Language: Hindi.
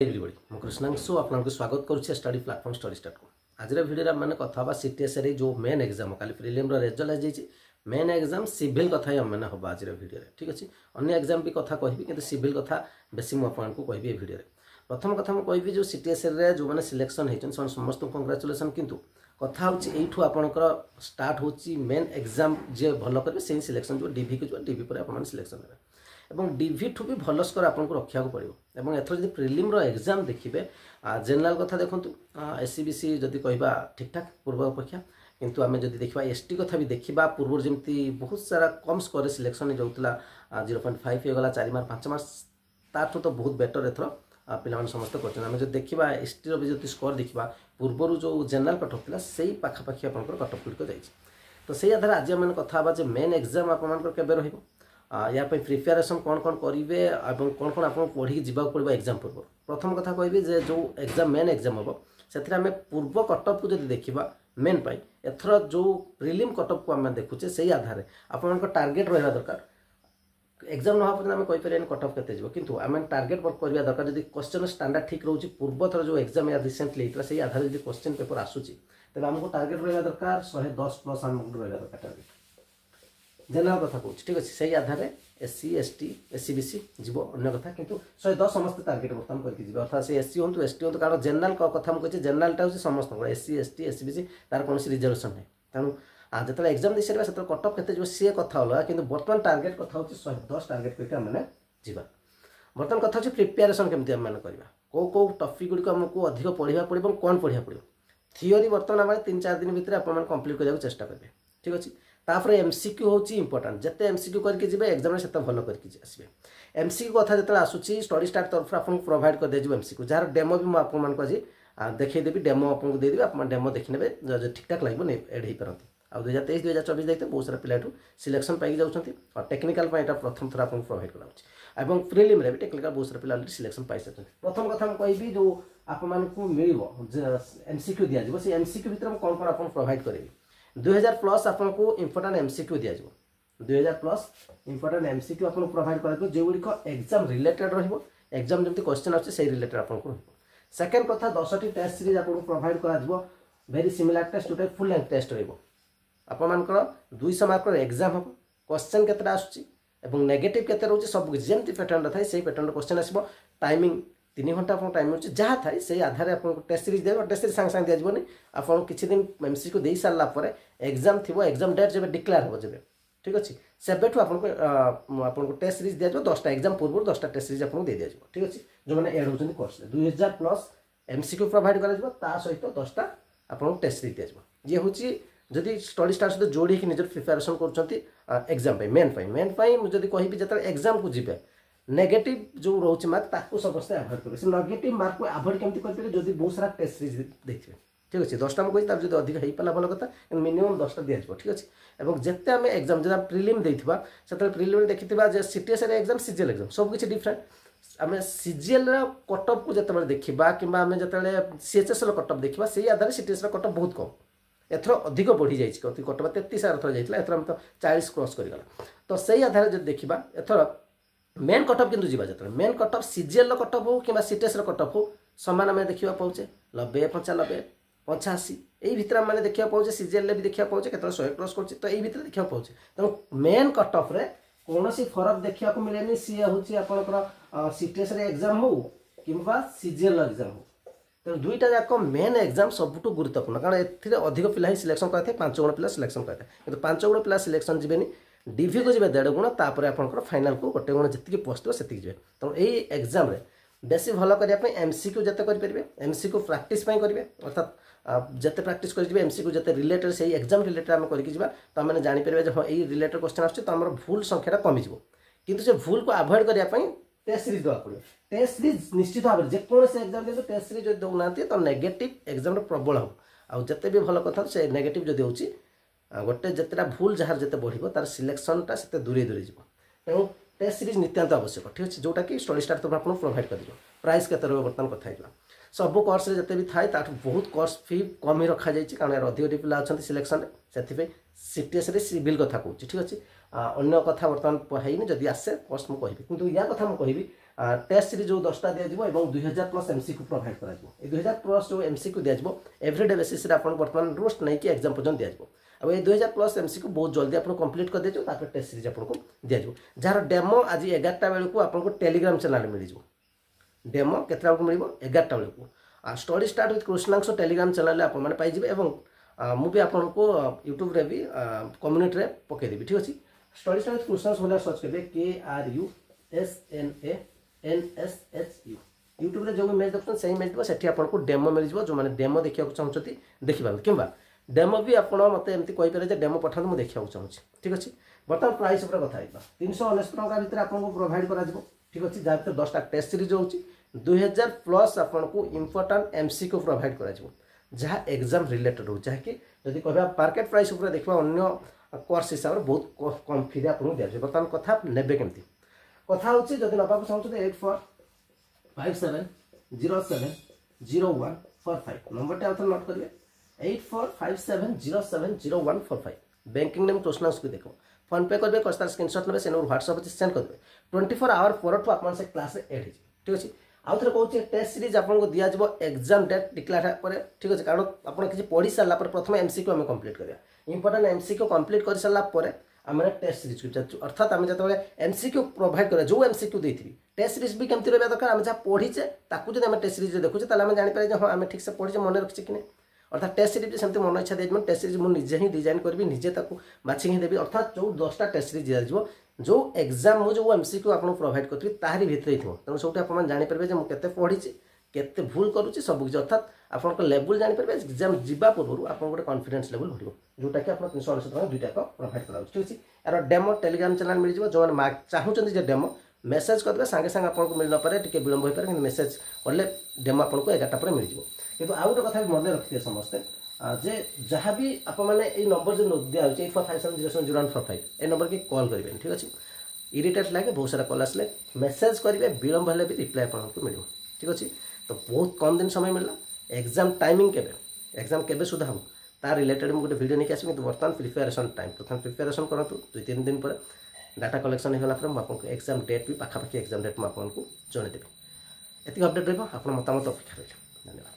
एवरीबॉडी मु कृष्णांशु आपको स्वागत करुच्छे स्टडी प्लाटफॉर्म स्टडी स्टार्ट को आज वीडियो मैंने कथा सीटीएस जो मेन एग्जाम काली प्रिलिम रिजल्ट आ मेन एग्जाम सिविल कथा ही मैंने हम आज वीडियो ठीक अच्छे अन्य एग्जाम भी कथा कहि कि सिविल कथा बेसी मुझे कहि वीडियो प्रथम कथा मुझे कहि जो सीटीएस जो मैंने सिलेक्शन होती समस्त कंग्राचुलेसन किंतु कथा होठू आपंकर स्टार्ट हो मेन एग्जाम जे भल करेंगे से सिलेक्शन जो डीवी को डीवी पर आप सिलेक्शन देते एवं डीवी ठू भी भल स्कोर आपको रखा पड़ो और एथर जो प्रिलिम एग्जाम देखिए जनरल कथा देखूँ एससीबीसी जदि कहवा ठीक ठाक पूर्व अपेक्षा किंतु आम जब देखा एसटी कथा भी देखा पूर्व जमी बहुत सारा कम स्कोर सिलेक्शन जाऊला 0.5 होगा 4 मार्क 5 मार्क ताठू तो बहुत बेटर एथर पिला समस्त कर देखा एसटी भी जो स्कोर देखा पूर्वर जो जनरल कट ऑफ से पाखापाखि आप कट ऑफ गुड़िक जाइए तो से आधार आज आम कथा मेन एग्जाम आप या प्रिपेरेसन कौन कौन करेंगे और कौन कौन आप पढ़ी जावाक पड़ो एग्जाम पूर्व प्रथम कथा कहि जो एग्जाम मेन एग्जाम हम से पूर्व कटअप को जब देखा मेन पाई एथर जो प्रिलिम कटअप को आम देखुचे से आधार आप टार्गेट रहा दरकार एग्जाम ना पर्यटन आम कहीपर कटअप के किंतु आम टार्गेट करवा दरकार जब क्वेश्चन स्टैंडर्ड ठीक रोचे पूर्व थर जो एग्जाम या रिसेंटली होता से आधार जब क्वेश्चन पेपर आसूची तेज आमको टार्गेट रहा दरकार 110+ आमको रहा दरकार टार्गेट जनरल कथा कौन ठीक अच्छे से आधार एससी एसटी एससीबीसी जीव अन्य कथा किंतु 110 समस्त टार्गेट बर्तमान करके अर्थात से एससी हूँ एसटी हूँ कारण जनरल कथा मुझे जनरलटा हूँ समस्त एससी एसटी एससीबीसी तार कौन रिजर्वेशन है तेणु जो एग्जाम दे सारे से कटअप के सी कथा अलग कि बर्तमान टार्गेट कथा हूँ 110 टार्गेट करके आम जा बर्तमान कथा हूँ प्रिपेरेसन केमती आम करवा कौ टपिक गुड़िक आमको अधिक पढ़ा पड़ो कौन पढ़ा पड़ो थियोरी बर्तमान आम 3-4 दिन भितर आप कम्प्लीट करने चेष्टा करेंगे ठीक अच्छे तापर एमसीक्यू हूँ इंपोर्टाट जिते एमसीक्यू करके जी एग्जाम से भल करके आसवे एमसीक्यू कथा जो आसूसी स्टडी स्टार्ट तरफ आपको प्रोवाइड कर दिया एमसीक्यू जार डेमो भी मुझे आज देखदेवी डेमो आपको देदेवी आप डेमो देखने ठीक ठाक लगे एड हो पारती आ 2023-2024 देखते बहुत सारा पिला सिलेक्शन पाई जाऊँच और टेक्निकाल प्रथम थर आपको प्रोवाइड कराऊँ प्रिलिम भी टेक्निकाल बहुत सारा पिला सिलेक्शन पाई सारी प्रथम कथा मुझे जो आपको मिल एमसीक्यू दिज्व से एमसीक्यू भितर कौन कौन आप प्रोवाइड करेंगे 2000+ आपको इंपोर्टाट एमसीक्यू दिज्व 2000+ इंपोर्टाट एमसीक्यू आपको प्रोवाइड कर जो गुड़िक एग्जाम रिलेटेड एग्जाम जमी क्वेश्चन आछे से रिलेटेड आपको सेकेंड कथा 10टी टेस्ट सीरीज आपको प्रोवाइड कर वेरी सिमिलर टेस्ट जोटा फुल लेंथ टेस्ट रपर 200 मार्क एग्जाम हम क्वेश्चन केतटा आसुची नेगेटिव केते रोचे सब किसी जमी पैटर्न था से पैटर्न क्वेश्चन आसो टाइमिंग 3 घंटा आप टाइम हो जहाँ थाए से आधार आपको टेस्ट सीरीज दे टेस्ट सीरीज सांगे सांगे दिज्वनी आप किसी दिन एमसीक्यू दे सारापर एग्जाम थी एग्जाम डेट जब डिक्लेयर हो जब ठीक अच्छे सेबेठू आपको टेस्ट सीरीज दिज्व 10टा एग्जाम पूर्व 10टा टेस्ट सीरीज आपको दे दिज्व ठीक अच्छे जो मैंने एड होती कोर्स 2000+ एमसीक्यू प्रोवाइड कर सहित 10टा आपको टेस्ट सीरीज दिज्व ये हूँ जदि स्टडी स्टार्ट सहित जोड़ी निजर प्रिपेरेसन कर एग्जाम मेन जब कहि जो एग्जाम को जी नेगेटिव जो रोचे मार्क ताको समस्त अवॉइड करेंगे से नेगेटिव मार्क को अवॉइड केमती करेंगे जब बहुत सारा टेस्ट सीरीज देखिए ठीक अच्छे 10टा मुझे कही जो अधिक हो पाला भल कथा मिनिमम 10टा दिज्व ठीक अच्छे और जिते आम एग्जाम जो प्रिलिम देता से प्रिलिम देखी सीटीएस एग्जाम सीजीएल एग्जाम सब किसी डिफरेंट आम सीजीएल कटअप को जिते देखा कि जो सीएचएस कटअप देखा से आधार सीटीएस कटअप बहुत कम एथर अधिक बढ़ी जाइए कटअप 33 थर जाइए एथर तो 40 क्रॉस करगला तो से आधार जो देखा एथर मेन कटअप किंतु जीवा जो मेन कटअप सीजीएल कटअप हो कि सीटीएस कटअप हो सामान आम देखा पाचे 90 95 85 यही भितर आम देखा पाचे सीजीएल भी देखा पाचे के 100 क्रॉस कर तो यही भितर देखा पाचे तेणु मेन कटअप रे कौन फरक देखा मिले सी हूँ आपंकर सीटीएस एग्जाम हो कि सीजीएल एग्जाम हो तेणु दुईटा जाक मेन एग्जाम सबुठ गुरुत्वपूर्ण कारण ए अधिक पिला सिलेक्शन करते 5 गुण पिला सिलेक्शन करते हैं 5 गुण पिला सिलेक्शन जीवेनी डीवी को जी 1.5 गुण तापर आपंकर फाइनाल को 1 गुण जी पोस्ट से जी तेणु यही एग्जाम बेसी भल करने एमसीक्यू जिते करेंगे एमसीक्यू प्राक्टिस करेंगे अर्थात जिते प्राक्टिस कर एमसीक्यू जिते रिलेटेड से एग्जाम रिलेटेड आम करके तो मैंने जापर हाँ यही रिलेटेड क्वेश्चन आस भूल संख्या कमिज किंतु से भूल को अवॉइड करने टेस्ट सीरीज देवा पड़े टेस्ट सीरीज निश्चित भाव में जेकोसी एग्जाम दे टेस्ट सीरीज जो दौना तो नेगेटिव एग्जाम प्रबल हो आउ जिते भी भल कथा से नेगेटिव जो होची गोटे जितेटा भूल जार जिते बढ़ो तार सिलेक्शनटा से दूरे दूरे जीव तेणु टेस्ट सीरीज नित्यांत आवश्यक ठीक अच्छे जोटा कि स्टडी स्टार्ट तरफ आपको प्रोवाइड कर प्राइस के बर्तमान कथा सब कोर्स जिते भी थाए बहुत कोर्स फी कम ही रखा जाए कारण अधिक पिला अच्छा सिलेक्शन से सीटीएस सिविल कथा कहूँ ठीक अच्छे अन्य कथा बर्तमान है जदि आसे कोर्स मुझे कहि कि या कथा मुझे टेस्ट सीरीज जो 10टा दिज्व और 2000 प्लस एमसीक्यू प्रोवाइड कर 2000 प्लस जो एमसीक्यू दिज्व एवरीडे बेसिस बर्तमान रोस्ट नहीं कि एग्जाम पर्यटन दिज्व अब ये 2000 प्लस एमसीक्यू बहुत जल्दी आपको कंप्लीट कर दिज्व टेस्ट सीरीज आपको दिज्व जार डेमो आज 11टा बेलू आपको टेलीग्राम चैनल मिल डेमो के 11टा बेलू study start with Krishnansh Telegram channel आपने पाइबे और मुझे आपको यूट्यूब रे भी कम्युनिटी रे पकईदेवी ठीक अच्छे स्टडी स्टार्ट विथ कृष्णांश बोले सर्च करेंगे KRUSNANSHU यूट्यूब रे जो इमेज देखते से इमेज से आपको डेमो मिल जो मैंने डेमो देखा चाहते देखिपारे कि डेमो भी आप मत एमती कहींपारे डेमो पठा मुझे देखा चाहिए ठीक अच्छे बर्तमान प्राइस उपर कथा 319 टଙ୍କା भितर आपको प्रोवाइड करा ठीक अच्छे जहाँ भर 10टा टेस्ट सीरीज हो 2000 प्लस आपको इंपोर्टाट एमसीक्यू प्रोवाइड करा जहाँ एग्जाम रिलेटेड हो जहाँकि जब कह मार्केट प्राइस उपर देखा अन्य कोर्स हिसाब से बहुत कम फी आपको दिया बर्तमान कथा ने केमती कथा हूँ जब नाक चाहते 8457070145 नंबर टे नोट करेंगे 8457070145 बैंकिंग नेम कृष्णांश को देखो फोन पे करेंगे कस्तार स्क्रीनशॉट ने से व्हाट्सएप सेंड करेंगे 24 आवर पर आपसे क्लास एड हो ठीक अच्छे आउ थे कहूँ टेस्ट सीरीज आपको दिज्व एग्जाम डेट डिक्लेयर ठीक अच्छे कारण आप किसी पढ़ी सारा प्रथम एमसीक्यू आम कंप्लीट करा इंपोर्टाट एमसीक्यू कंप्लीट कर सारापर आम टेस्ट सीरीज को चलू अर्थात आम जो एमसीक्यू प्रोवाइड करा जो एमसीक्यू देती टेस्ट सीरीज भी केमती रहा दरकार आम जहाँ पढ़ीचे ताकू जब टेस्ट सीरीज देखुचे आम जापर हाँ आम ठीक से पढ़ीचे मन रखीचे कि नहीं अर्थात टेस्ट सीरीज भी सेमती मन इच्छा दिज्व टेस्ट सीरीज मुझे ही डिजाइन करी निजे बाछी ही देवी अर्थात जो 10टा टेस्ट सीरीज दिज्व जो एग्जाम मुझे जो एमसीक्यू आपको प्रोवाइड करी तारी भितर ही तेणु सब आप जापर मुझे पढ़ी केते भूल करुच्ची सब किसी अर्थात आप लेवल जापर एग्जाम जावा पूर्व आप गोटे कॉन्फिडेंस लेवल बढ़ो जोटा कि आप 319 टଙ୍କା दुईटा प्रोवाइड करा ठीक अच्छे यार डेमो टेलीग्राम चैनल मिल जो मैंने चाहते डेमो मेसेज करदे सागे सागे आपको मिल न पारे टी विलम्ब हो पारे कि मेसेज कले डेमो आपको 11टा पर मिल किंतु आउ गोटे कथा मन रखिए समस्ते जे जहाँ भी आपने नंबर जो दिया 8457070145 ए नंबर की कॉल करेंगे ठीक अच्छे इरिटेट लगे बहुत सारा कॉल आसले मेसेज करेंगे विलम्ब हेल्ले भी रिप्लाई आपको मिल ठीक अच्छे तो बहुत कम दिन समय मिलला एग्जाम टाइमिंग के एग्जाम के सुधा हम तार रिलेटेड मुझे वीडियो नहीं आसबि बर्तमान प्रिपेरेसन टाइम प्रथम प्रिपेरेसन करूँ 2-3 दिन पर डाटा कलेक्शन होगा मुझे एग्जाम डेट भी पाखापाखि एग्जाम डेट मुझे जनईदेवी ये अपडेट रहा आप मतामत अपेक्षा रही धन्यवाद।